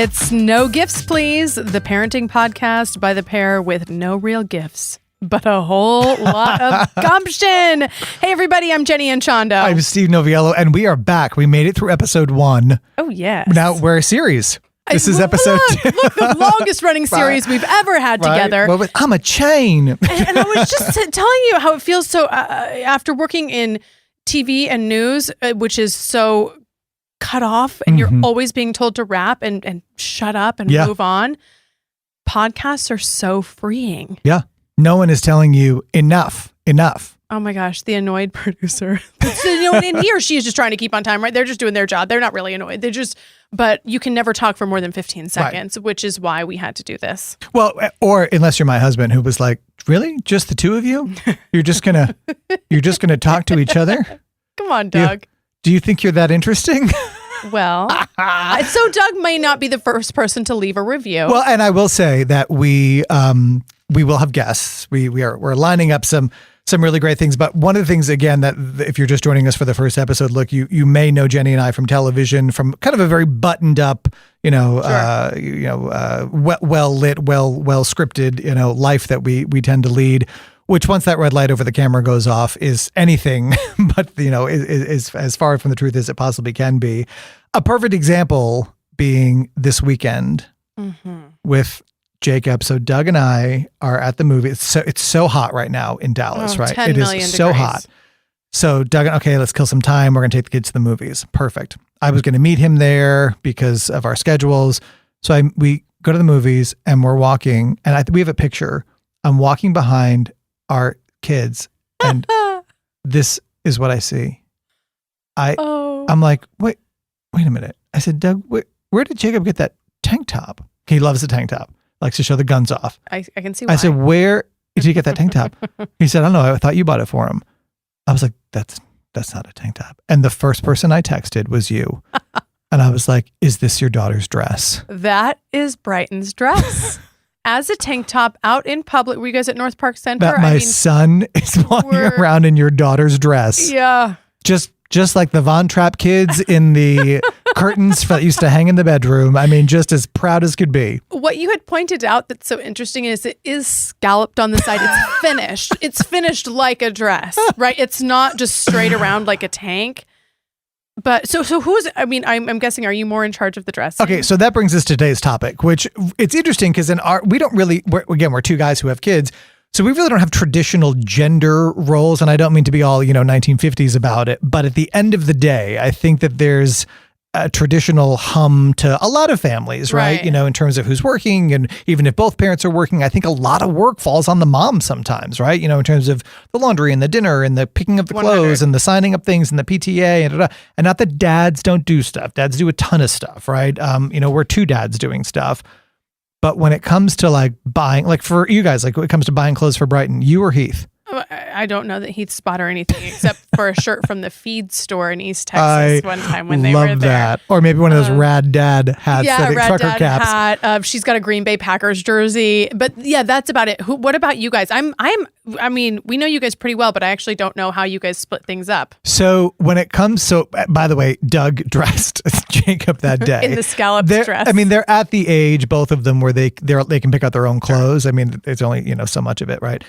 It's No Gifts, Please, the parenting podcast by the pair with no real gifts, but a whole lot of gumption. Hey, everybody, I'm Jenny Anchondo. I'm Steve Noviello, and we are back. We made it through episode 1. Oh, yes. Now we're a series. This is episode 2. Look, the longest running series we've ever had together. Well, I'm a chain. And I was just telling you how it feels so, after working in TV and news, which is so cut off, and you're always being told to rap and shut up and move on. Podcasts are so freeing. Yeah. No one is telling you enough. Oh my gosh, the annoyed producer. And he or she is just trying to keep on time, right? They're just doing their job. They're not really annoyed. But you can never talk for more than 15 seconds, which is why we had to do this. Well, or unless you're my husband, who was like, really? Just the two of you? You're just gonna talk to each other? Come on, Doug. Do you think you're that interesting? Well, so Doug may not be the first person to leave a review. Well, and I will say that we will have guests. We're lining up some really great things. But one of the things, again, that if you're just joining us for the first episode, look, you may know Jenny and I from television, from kind of a very buttoned up, well lit, well scripted, life that we tend to lead. Which once that red light over the camera goes off is anything but, is as far from the truth as it possibly can be. A perfect example being this weekend with Jacob. So Doug and I are at the movie. It's so hot right now in Dallas, right? 10 it million is so degrees. hot. So Doug, okay, let's kill some time. We're going to take the kids to the movies. Perfect. I was going to meet him there because of our schedules. So we go to the movies and we're walking, and we have a picture. I'm walking behind our kids, and this is what I see. I'm like, wait a minute. I said, Doug, where did Jacob get that tank top? He loves the tank top. Likes to show the guns off. I can see why. I said, where did you get that tank top? He said, I don't know. I thought you bought it for him. I was like, that's not a tank top. And the first person I texted was you. And I was like, is this your daughter's dress? That is Brighton's dress. As a tank top out in public. Were you guys at North Park Center? That my son is walking around in your daughter's dress. Yeah. Just like the Von Trapp kids in the curtains that used to hang in the bedroom. I mean, just as proud as could be. What you had pointed out that's so interesting is it is scalloped on the side. It's finished. It's finished like a dress, right? It's not just straight around like a tank. But so who's, I'm guessing, are you more in charge of the dressing? Okay, so that brings us to today's topic, which it's interesting because we're two guys who have kids. So we really don't have traditional gender roles, and I don't mean to be all, 1950s about it. But at the end of the day, I think that there's a traditional hum to a lot of families, right? In terms of who's working, and even if both parents are working, I think a lot of work falls on the mom sometimes, right? In terms of the laundry and the dinner and the picking up the 100. clothes and the signing up things and the PTA and not that dads don't do stuff. Dads do a ton of stuff, right? We're two dads doing stuff. But when it comes to like buying, like for you guys, like when it comes to buying clothes for Brighton, you or Heath? I don't know that Heath spot or anything except for a shirt from the feed store in East Texas one time when they were there. That. Or maybe one of those rad dad hats, trucker dad caps. Hat. She's got a Green Bay Packers jersey, but yeah, that's about it. What about you guys? We know you guys pretty well, but I actually don't know how you guys split things up. So when it comes, by the way, Doug dressed Jacob that day in the scalloped dress. They're at the age, both of them, where they can pick out their own clothes. Sure. It's only so much of it, right?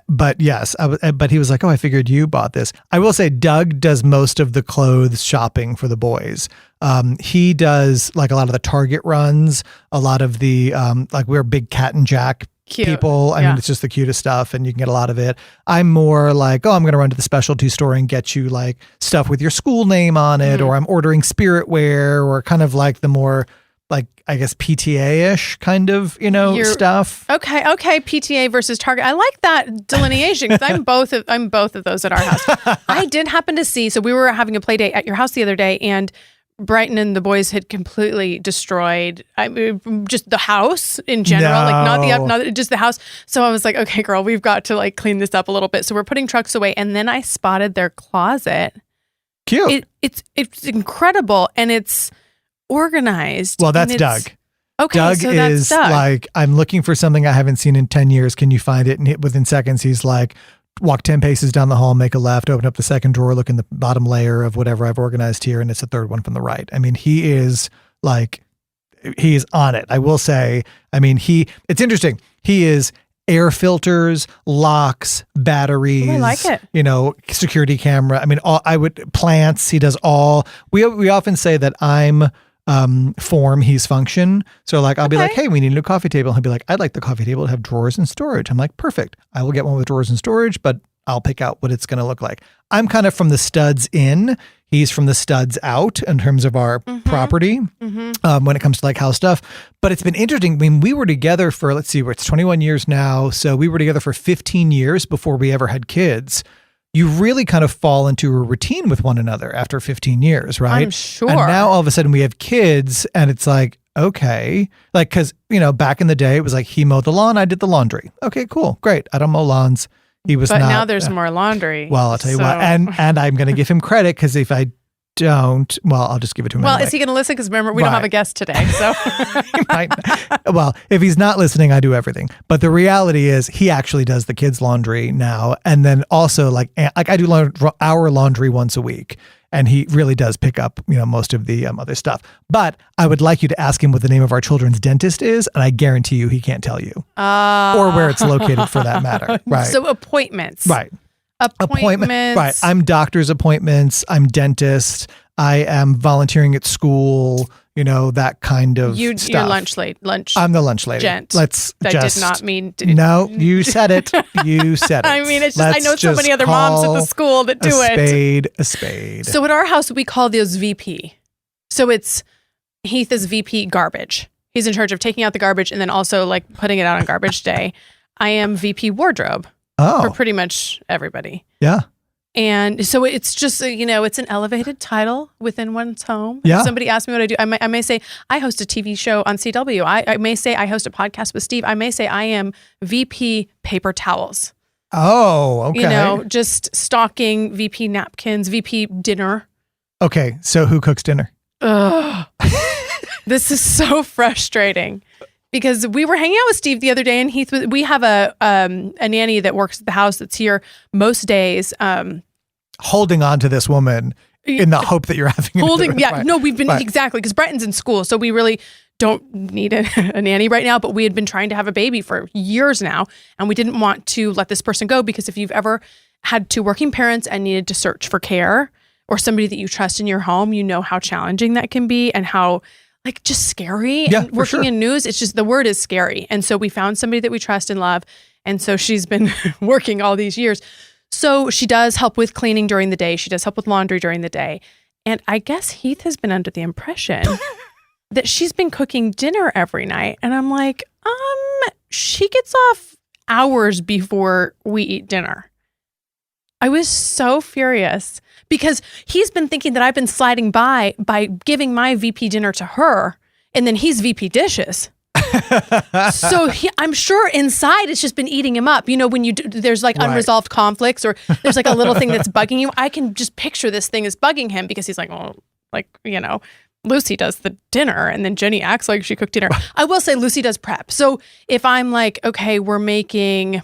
But yes, but he was like, oh, I figured you bought this. I will say Doug does most of the clothes shopping for the boys. He does like a lot of the Target runs, a lot of the like we're big Cat and Jack Cute. People. It's just the cutest stuff and you can get a lot of it. I'm more like, I'm going to run to the specialty store and get you like stuff with your school name on it, or I'm ordering spirit wear, or kind of like the more like, I guess, PTA-ish kind of, stuff. Okay. PTA versus Target. I like that delineation because I'm both of those at our house. I did happen to see, so we were having a play date at your house the other day, and Brighton and the boys had completely destroyed just the house in general, not just the house. So I was like, okay, girl, we've got to like clean this up a little bit. So we're putting trucks away, and then I spotted their closet. Cute. It's incredible, and it's organized. Well, that's Doug. Okay, Doug so is that's Doug. Like, I'm looking for something I haven't seen in 10 years. Can you find it? And within seconds, he's like, walk 10 paces down the hall, make a left, open up the second drawer, look in the bottom layer of whatever I've organized here, and it's the third one from the right. He is like, he's on it. I will say, I mean, it's interesting. He is air filters, locks, batteries, I like it. Security camera. I mean, plants. He does all, we often say that I'm form, he's function. So like, I'll be like, hey, we need a new coffee table. He'll be like, I'd like the coffee table to have drawers and storage. I'm like, perfect. I will get one with drawers and storage, but I'll pick out what it's going to look like. I'm kind of from the studs in. He's from the studs out in terms of our property when it comes to like house stuff. But it's been interesting. I mean, we were together for, let's see, it's 21 years now. So we were together for 15 years before we ever had kids. You really kind of fall into a routine with one another after 15 years, right? I'm sure. And now all of a sudden we have kids and it's like, okay, like, cause back in the day, it was like he mowed the lawn, I did the laundry. Okay, cool. Great. I don't mow lawns. He was but not. Now there's more laundry. Well, I'll tell you what, and I'm going to give him credit because if I don't, well, I'll just give it to him. Well, anyway. is he going to listen? Because remember, we don't have a guest today. So, well, if he's not listening, I do everything. But the reality is, he actually does the kids' laundry now, and then also like I do our laundry once a week, and he really does pick up most of the other stuff. But I would like you to ask him what the name of our children's dentist is, and I guarantee you he can't tell you, or where it's located for that matter. Right. So appointments. Right. Appointments. Right. I'm doctor's appointments. I'm dentist. I am volunteering at school. That kind of stuff. You're lunch. I'm the lunch lady. Gent. Did not mean. No, you said it. You said it. I mean, it's just I know so many other moms at the school that do A spade. So at our house, we call those VP. So it's Heath is VP garbage. He's in charge of taking out the garbage and then also like putting it out on garbage day. I am VP wardrobe. For pretty much everybody. Yeah. And so it's just, it's an elevated title within one's home. Yeah. If somebody asks me what I do, I may say, I host a TV show on CW. I may say I host a podcast with Steve. I may say I am VP paper towels. Oh, okay. Just stocking, VP napkins, VP dinner. Okay. So who cooks dinner? Ugh. This is so frustrating. Because we were hanging out with Steve the other day, and we have a nanny that works at the house that's here most days. Holding on to this woman in the hope that you're having we've been exactly because Brighton's in school, so we really don't need a nanny right now. But we had been trying to have a baby for years now, and we didn't want to let this person go because if you've ever had two working parents and needed to search for care or somebody that you trust in your home, you know how challenging that can be and how. Like just scary. Yeah, and working in news, it's just the word is scary. And so we found somebody that we trust and love. And so she's been working all these years. So she does help with cleaning during the day. She does help with laundry during the day. And I guess Heath has been under the impression that she's been cooking dinner every night. And I'm like, she gets off hours before we eat dinner. I was so furious because he's been thinking that I've been sliding by giving my VP dinner to her, and then he's VP dishes. So I'm sure inside it's just been eating him up. When there's like unresolved conflicts or there's like a little thing that's bugging you, I can just picture this thing is bugging him because he's like, Lucy does the dinner and then Jenny acts like she cooked dinner. I will say Lucy does prep. So if I'm like, okay, we're making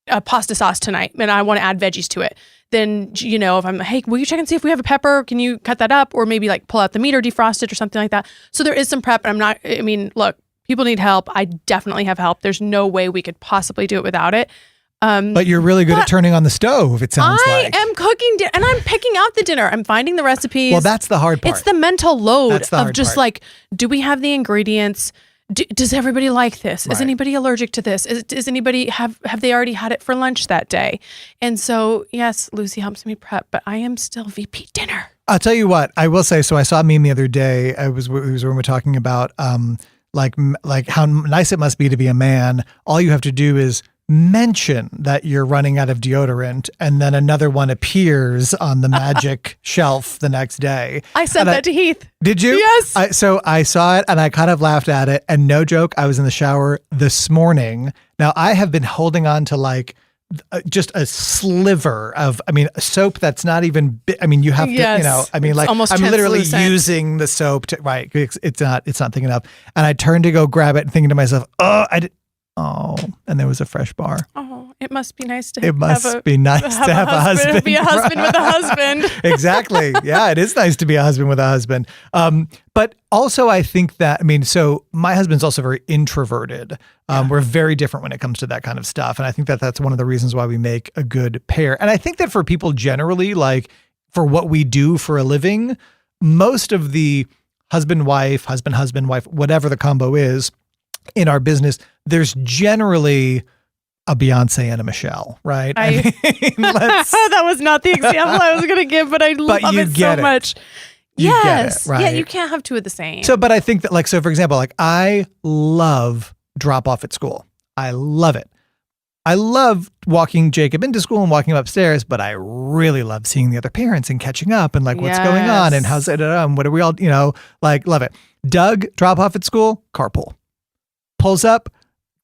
a pasta sauce tonight and I want to add veggies to it, then, if I'm, hey, will you check and see if we have a pepper? Can you cut that up? Or maybe like pull out the meat or defrost it or something like that. So there is some prep. Look, people need help. I definitely have help. There's no way we could possibly do it without it. But you're really good at turning on the stove, it sounds like. I am cooking and I'm picking out the dinner. I'm finding the recipes. Well, that's the hard part. It's the mental load of just like, do we have the ingredients? Does everybody like this? Is anybody allergic to this? Is anybody have they already had it for lunch that day? And so, yes, Lucy helps me prep, but I am still VP dinner. I'll tell you what, I will say. So I saw a meme the other day. It was when we were talking about like how nice it must be to be a man. All you have to do is mention that you're running out of deodorant, and then another one appears on the magic shelf the next day. I sent that to Heath. Did you? Yes. So I saw it and I kind of laughed at it. And no joke, I was in the shower this morning. Now I have been holding on to like just a sliver of, soap that's not even, you have to, I'm literally using the soap to, right. It's not thick enough. And I turned to go grab it and thinking to myself, and there was a fresh bar. Oh, it must be nice to It must be nice to have a husband. Be a husband with a husband. Exactly. Yeah, it is nice to be a husband with a husband. But also I think that, so my husband's also very introverted. We're very different when it comes to that kind of stuff. And I think that that's one of the reasons why we make a good pair. And I think that for people generally, like for what we do for a living, most of the husband, wife, whatever the combo is in our business, there's generally a Beyonce and a Michelle, right? That was not the example I was going to give, but I love it so much. Yes. Get it, right? Yeah, you can't have two of the same. So, but I think that for example, I love drop off at school. I love it. I love walking Jacob into school and walking him upstairs, but I really love seeing the other parents and catching up and what's going on and how's it, what are we all, love it. Doug, drop off at school, carpool. Pulls up,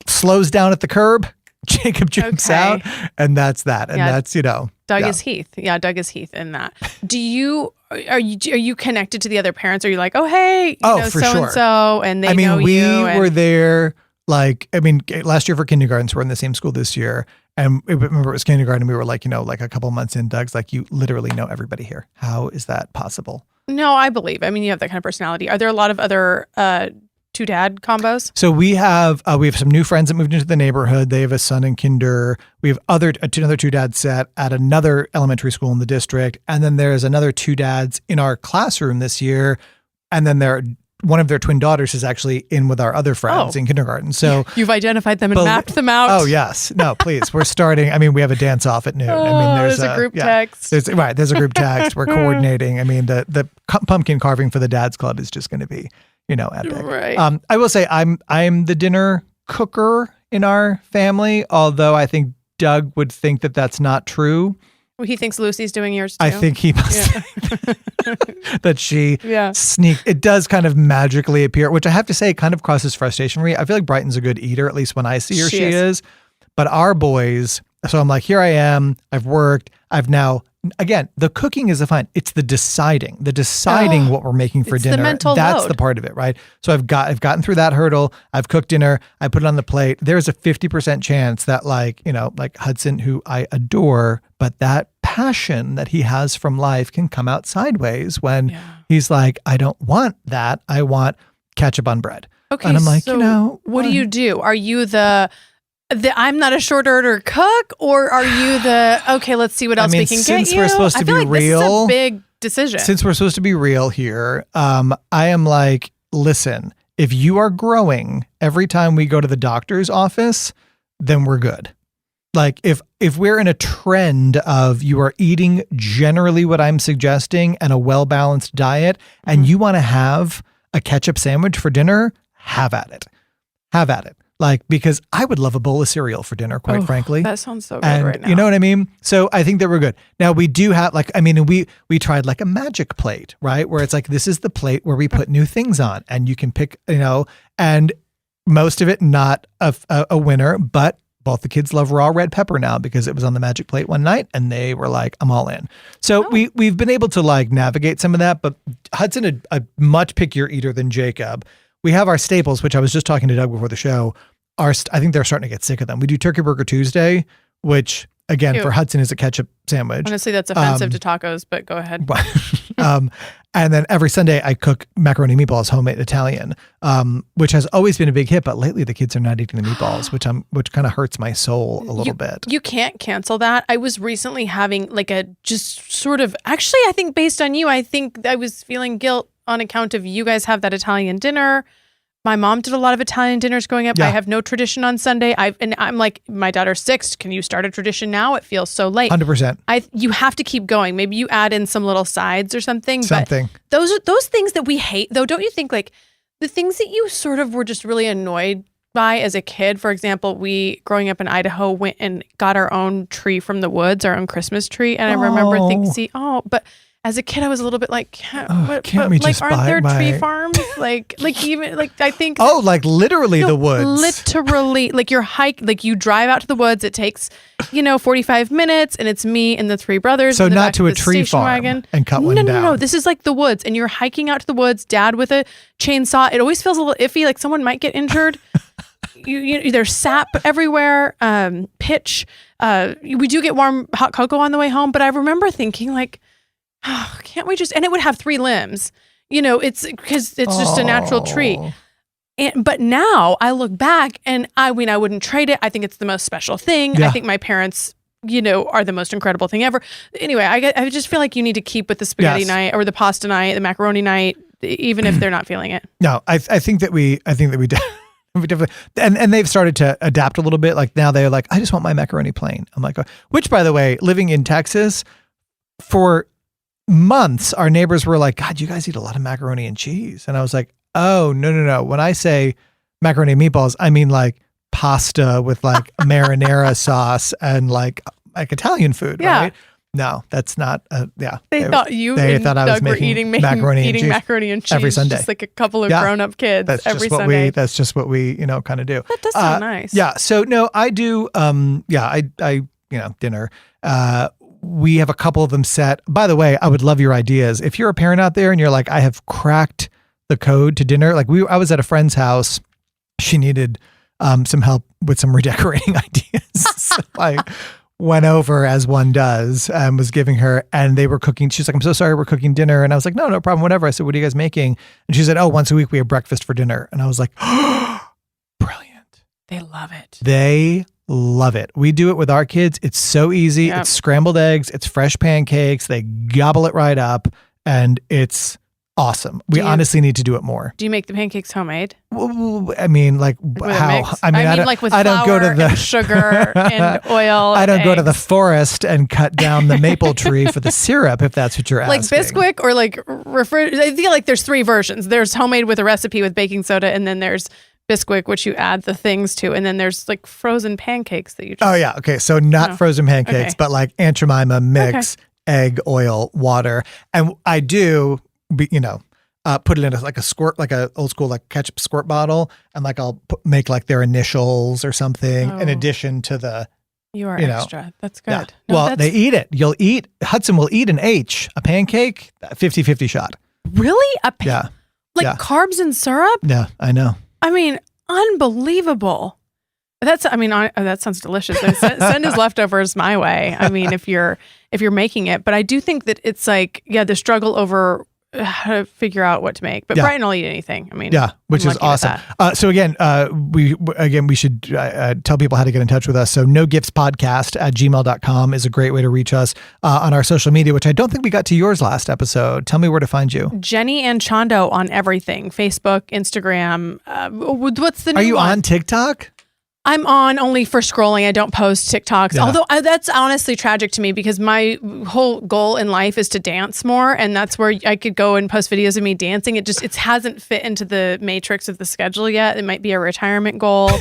slows down at the curb, Jacob jumps out, and that's that. And that's, Doug is Heath. Yeah, Doug is Heath in that. Are you connected to the other parents? Are you like, oh, hey, for so sure. and so, and they know we you? Were there, last year for kindergarten, so we're in the same school this year. And remember, it was kindergarten. We were a couple months in. Doug's like, you literally know everybody here. How is that possible? No, I believe. You have that kind of personality. Are there a lot of other two dad combos? So we have some new friends that moved into the neighborhood. They have a son in kinder. We have another two dad set at another elementary school in the district. And then there's another two dads in our classroom this year. And then one of their twin daughters is actually in with our other friends in kindergarten. So you've identified them and mapped them out. Oh yes. No, please. We're starting. We have a dance off at noon. There's a group text. There's a group text. We're coordinating. The pumpkin carving for the dad's club is just going to be, epic. Right. I will say I'm the dinner cooker in our family, although I think Doug would think that that's not true. Well, he thinks Lucy's doing yours too. I think he must that she sneaked. It does kind of magically appear, which I have to say kind of causes frustration for me. I feel like Brighton's a good eater, at least when I see her, she is. But our boys, so I'm like, here I am. I've worked. I've now, again, the cooking is fine. It's the deciding what we're making for dinner. The mental That's load. the part of it, right? So I've gotten through that hurdle. I've cooked dinner. I put it on the plate. There's a 50% chance that Hudson, who I adore, but that passion that he has from life can come out sideways when he's like, I don't want that. I want ketchup on bread. Okay. And I'm like, what do you do? Are you the I'm not a short order cook, or are you okay, let's see what else we can get you? Since we're supposed to be real, this is a big decision. Since we're supposed to be real here, I am like, listen, if you are growing every time we go to the doctor's office, then we're good. Like if we're in a trend of you are eating generally what I'm suggesting and a well-balanced diet, and you want to have a ketchup sandwich for dinner, have at it. Because I would love a bowl of cereal for dinner, quite frankly. That sounds so good right now. You know what I mean? So I think that we're good. Now we do have we tried a magic plate, right? Where it's like, this is the plate where we put new things on and you can pick, and most of it not a winner, but both the kids love raw red pepper now because it was on the magic plate one night and they were like, I'm all in. So we've been able to navigate some of that, but Hudson, a much pickier eater than Jacob. We have our staples, which I was just talking to Doug before the show. I think they're starting to get sick of them. We do Turkey Burger Tuesday, which again for Hudson is a ketchup sandwich. Honestly, that's offensive to tacos, but go ahead. And then every Sunday I cook macaroni meatballs, homemade Italian, which has always been a big hit. But lately the kids are not eating the meatballs, which kind of hurts my soul a little bit. You can't cancel that. I was recently having actually, I think based on you, I think I was feeling guilt on account of you guys have that Italian dinner. My mom did a lot of Italian dinners growing up. Yeah. I have no tradition on Sunday. I'm like, my daughter's 6. Can you start a tradition now? It feels so late. 100%. You have to keep going. Maybe you add in some little sides or something. But those are those things that we hate, though. Don't you think the things that you sort of were just really annoyed by as a kid? For example, we growing up in Idaho went and got our own tree from the woods, our own Christmas tree, and I remember thinking, but. As a kid, I was a little bit like, aren't there tree farms? I think. Literally the woods. Literally, you drive out to the woods. It takes, 45 minutes, and it's me and the 3 brothers. So not to a tree farm wagon. And cut one down. No. This is like the woods, and you're hiking out to the woods. Dad with a chainsaw. It always feels a little iffy, like someone might get injured. there's sap everywhere, pitch. We do get warm hot cocoa on the way home, but I remember thinking like, oh, can't we just, and it would have 3 limbs, it's because it's just a natural treat. But now I look back and I wouldn't trade it. I think it's the most special thing. Yeah. I think my parents, are the most incredible thing ever. Anyway, I just feel like you need to keep with the spaghetti night or the pasta night, the macaroni night, even if they're not feeling it. No, I think that we definitely, and they've started to adapt a little bit. Like now they're like, I just want my macaroni plain. I'm like, which by the way, living in Texas for months, our neighbors were like, God, you guys eat a lot of macaroni and cheese. And I was like, oh, no. When I say macaroni and meatballs, I mean like pasta with like marinara sauce and like Italian food, right? No, that's not. They thought I was making macaroni and cheese every Sunday, just like a couple of grown-up kids every Sunday. That's just what we kind of do. That does sound nice. Yeah. So no, I do. Dinner. We have a couple of them set. By the way, I would love your ideas. If you're a parent out there and you're like, I have cracked the code to dinner. Like I was at a friend's house. She needed some help with some redecorating ideas. So I went over as one does and was giving her, and they were cooking. She's like, I'm so sorry, we're cooking dinner. And I was like, no problem, whatever. I said, what are you guys making? And she said, oh, once a week we have breakfast for dinner. And I was like, oh, brilliant. They love it. They love it. We do it with our kids. It's so easy. Yep. It's scrambled eggs. It's fresh pancakes. They gobble it right up, and it's awesome. We honestly need to do it more. Do you make the pancakes homemade? I mean, like how? I mean, like with flour and sugar and oil. I don't and go to the forest and cut down the maple tree for the syrup, if that's what you're asking. Like Bisquick or like I feel like there's 3 versions. There's homemade with a recipe with baking soda, and then there's Bisquick, which you add the things to, and then there's like frozen pancakes that you just... Oh yeah, okay. So not frozen pancakes, but like Aunt Jemima mix, egg, oil, water. And I do... put it in like a squirt, like a old school like ketchup squirt bottle, and like I'll make like their initials or something in addition to the. You are extra. That's good. Yeah. No, well, they eat it. Hudson will eat an H, a pancake, 50-50 shot. Really? Yeah. Like carbs and syrup? Yeah, I know. I mean, unbelievable. That sounds delicious. Send his leftovers my way. I mean, if you're making it, but I do think that it's like, the struggle over how to figure out what to make. But Brighton will eat anything. I mean, which is awesome. So again, we should tell people how to get in touch with us. So nogifts.podcast@gmail.com is a great way to reach us on our social media, which I don't think we got to yours last episode. Tell me where to find you. Jenny and Chondo on everything. Facebook, Instagram. What's the new one? Are you on TikTok? I'm on only for scrolling. I don't post TikToks. Yeah. Although that's honestly tragic to me because my whole goal in life is to dance more. And that's where I could go and post videos of me dancing. It hasn't fit into the matrix of the schedule yet. It might be a retirement goal,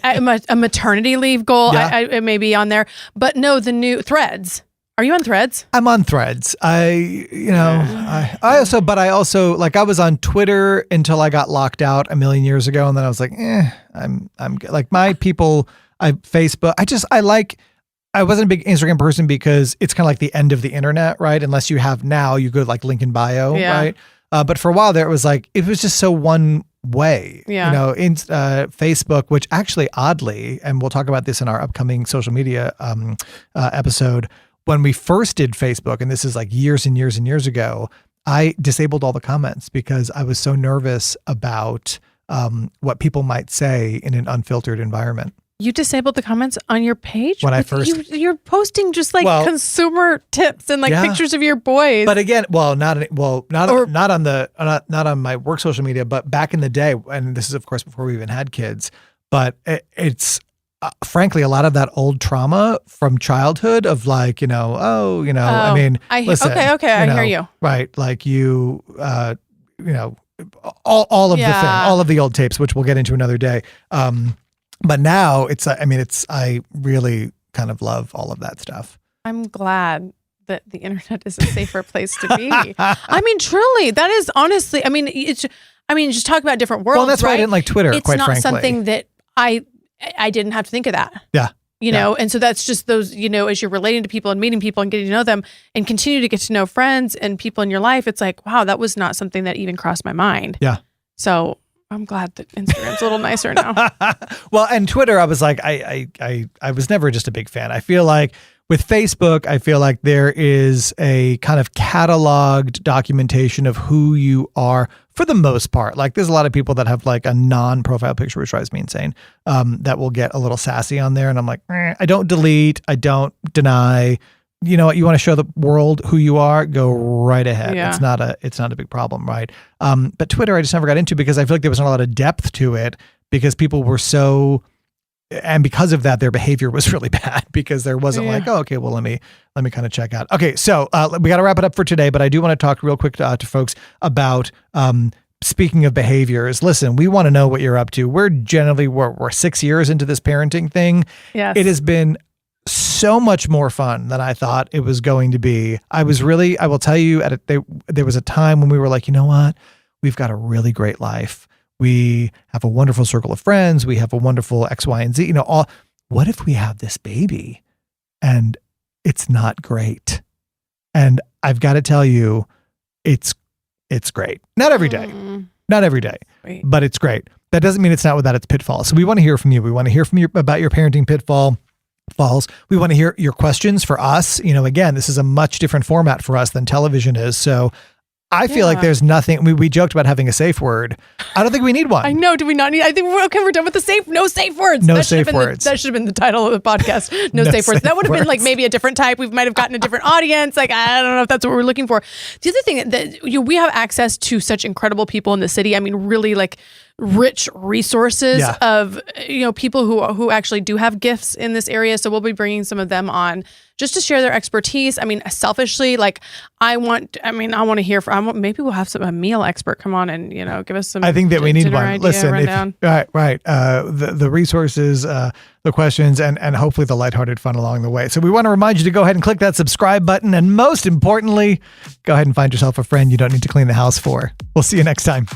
a maternity leave goal. Yeah. It may be on there. But no, the new Threads. Are you on Threads? I'm on Threads. I also like I was on Twitter until I got locked out a million years ago, and then I was like, I'm like my people. Facebook. I wasn't a big Instagram person because it's kind of like the end of the internet, right? Unless you have now, you go to like link in bio, right? But for a while there, it was just so one way. Yeah. Facebook, which actually oddly, and we'll talk about this in our upcoming social media episode. When we first did Facebook, and this is like years and years and years ago, I disabled all the comments because I was so nervous about what people might say in an unfiltered environment. You disabled the comments on your page? When I first... You're posting just like consumer tips and like pictures of your boys. But again, not on my work social media, but back in the day, and this is of course before we even had kids, but it's... frankly, a lot of that old trauma from childhood of like, listen, I hear you. Right. Like all of the thing, all of the old tapes, which we'll get into another day. But now I really kind of love all of that stuff. I'm glad that the internet is a safer place to be. I mean, truly, that is honestly, just talk about different worlds. Well, that's why I didn't like Twitter, quite frankly. It's not something that I didn't have to think of that. Yeah. And so that's just those, as you're relating to people and meeting people and getting to know them and continue to get to know friends and people in your life, it's like, wow, that was not something that even crossed my mind. Yeah. So I'm glad that Instagram's a little nicer now. Well, and Twitter, I was like, I was never just a big fan. I feel like with Facebook, I feel like there is a kind of cataloged documentation of who you are for the most part. Like there's a lot of people that have like a non-profile picture, which drives me insane, that will get a little sassy on there. And I'm like, I don't delete, I don't deny. You know what? You want to show the world who you are? Go right ahead. Yeah. It's not a big problem, right? But Twitter, I just never got into because I feel like there wasn't a lot of depth to it because people were so, and because of that, their behavior was really bad because there wasn't like, oh, okay, well, let me kind of check out. Okay, so we got to wrap it up for today, but I do want to talk real quick to folks about. Speaking of behaviors, listen, we want to know what you're up to. We're 6 years into this parenting thing. Yes. It has been so much more fun than I thought it was going to be. I will tell you, there was a time when we were like, you know what? We've got a really great life. We have a wonderful circle of friends. We have a wonderful X, Y, and Z. What if we have this baby and it's not great? And I've got to tell you, it's great. Not every day, but it's great. That doesn't mean it's not without its pitfalls. So we want to hear from you. We want to hear from you about your parenting pitfalls. We want to hear your questions for us. Again, this is a much different format for us than television is. So I feel like there's nothing, we joked about having a safe word. I don't think we need one. I know. Do we not need, I think we're done with no safe words. No safe words. That should have been the title of the podcast. No safe words. That would have been like maybe a different type. We might have gotten a different audience. Like, I don't know if that's what we're looking for. The other thing that we have access to such incredible people in the city. I mean, really like rich resources of, people who actually do have gifts in this area. So we'll be bringing some of them on just to share their expertise. I mean, selfishly, like I want to hear from, maybe we'll have a meal expert come on and, give us some. I think that we need one. Listen, right. The resources, the questions, and hopefully the lighthearted fun along the way. So we want to remind you to go ahead and click that subscribe button. And most importantly, go ahead and find yourself a friend you don't need to clean the house for. We'll see you next time.